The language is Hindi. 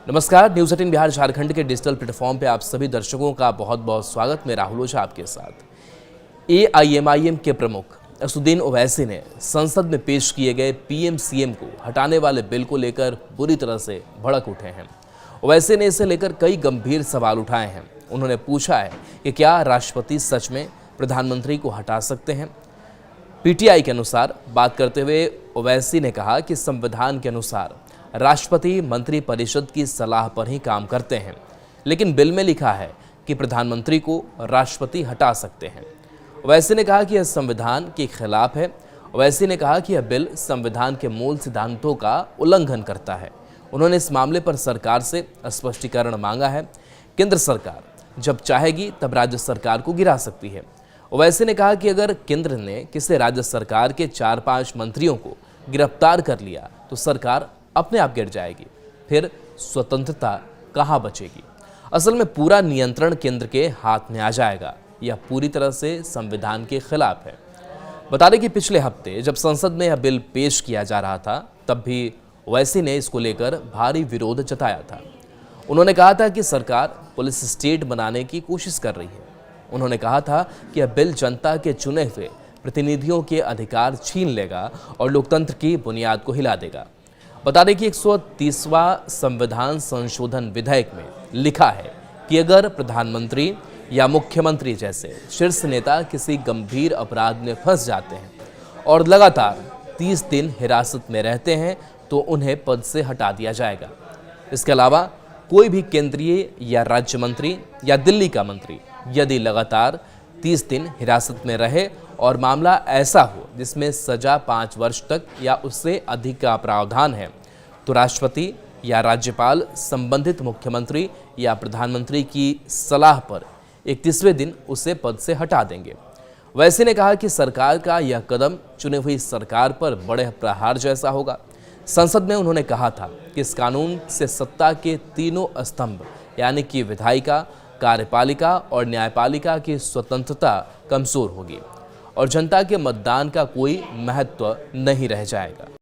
नमस्कार, न्यूज़ 18 बिहार झारखंड के डिजिटल प्लेटफॉर्म पे आप सभी दर्शकों का बहुत बहुत स्वागत। मैं राहुल ओझा आपके साथ। एआईएमआईएम के प्रमुख असदुद्दीन ओवैसी ने संसद में पेश किए गए पीएम-सीएम को हटाने वाले बिल को लेकर बुरी तरह से भड़क उठे हैं। ओवैसी ने इसे लेकर कई गंभीर सवाल उठाए हैं। उन्होंने पूछा है कि क्या राष्ट्रपति सच में प्रधानमंत्री को हटा सकते हैं। पीटीआई के अनुसार बात करते हुए ओवैसी ने कहा कि संविधान के अनुसार राष्ट्रपति मंत्रिपरिषद की सलाह पर ही काम करते हैं, लेकिन बिल में लिखा है कि प्रधानमंत्री को राष्ट्रपति हटा सकते हैं। ओवैसी ने कहा कि यह संविधान के खिलाफ है। ओवैसी ने कहा कि यह बिल संविधान के मूल सिद्धांतों का उल्लंघन करता है। उन्होंने इस मामले पर सरकार से स्पष्टीकरण मांगा है। केंद्र सरकार जब चाहेगी तब राज्य सरकार को गिरा सकती है। ओवैसी ने कहा कि अगर केंद्र ने किसी राज्य सरकार के 4-5 मंत्रियों को गिरफ्तार कर लिया तो सरकार अपने आप गिर जाएगी, फिर स्वतंत्रता कहाँ बचेगी। असल में पूरा नियंत्रण केंद्र के हाथ में आ जाएगा। यह पूरी तरह से संविधान के खिलाफ है। बता दें कि पिछले हफ्ते जब संसद में यह बिल पेश किया जा रहा था, तब भी ओवैसी ने इसको लेकर भारी विरोध जताया था। उन्होंने कहा था कि सरकार पुलिस स्टेट बनाने की कोशिश कर रही है। उन्होंने कहा था कि यह बिल जनता के चुने हुए प्रतिनिधियों के अधिकार छीन लेगा और लोकतंत्र की बुनियाद को हिला देगा। बता दें कि 130वां संविधान संशोधन विधेयक में लिखा है कि अगर प्रधानमंत्री या मुख्यमंत्री जैसे शीर्ष नेता किसी गंभीर अपराध में फंस जाते हैं और लगातार 30 दिन हिरासत में रहते हैं तो उन्हें पद से हटा दिया जाएगा। इसके अलावा कोई भी केंद्रीय या राज्य मंत्री या दिल्ली का मंत्री यदि लगातार 30 दिन हिरासत में रहे और मामला ऐसा हो जिसमें सजा 5 वर्ष तक या उससे अधिक का प्रावधान है, तो राष्ट्रपति या राज्यपाल संबंधित मुख्यमंत्री या प्रधानमंत्री की सलाह पर 31वें दिन उसे पद से हटा देंगे। वैसे ने कहा कि सरकार का यह कदम चुनी हुई सरकार पर बड़े प्रहार जैसा होगा। संसद में उन्होंने कहा था कि इस कानून से सत्ता के तीनों स्तंभ यानी कि विधायिका, कार्यपालिका और न्यायपालिका की स्वतंत्रता कमजोर होगी और जनता के मतदान का कोई महत्व नहीं रह जाएगा।